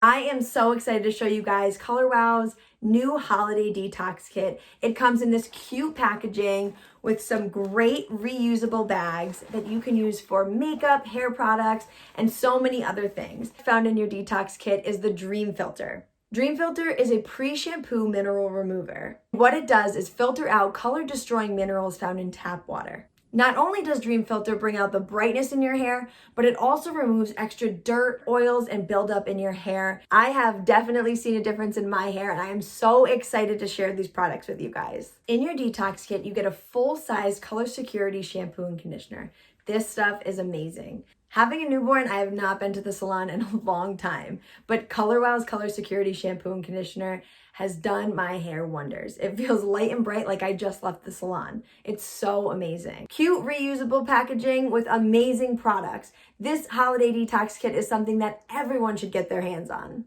I am so excited to show you guys Color Wow's new holiday detox kit. It comes in this cute packaging with some great reusable bags that you can use for makeup, hair products, and so many other things. Found in your detox kit is the Dream Filter. Dream Filter is a pre-shampoo mineral remover. What it does is filter out color-destroying minerals found in tap water. Not only does Dream Filter bring out the brightness in your hair, but it also removes extra dirt, oils, and buildup in your hair. I have definitely seen a difference in my hair, and I am so excited to share these products with you guys. In your detox kit, you get a full-size color security shampoo and conditioner. This stuff is amazing. Having a newborn, I have not been to the salon in a long time, but Color Wow's Color Security Shampoo and Conditioner has done my hair wonders. It feels light and bright like I just left the salon. It's so amazing. Cute reusable packaging with amazing products. This holiday detox kit is something that everyone should get their hands on.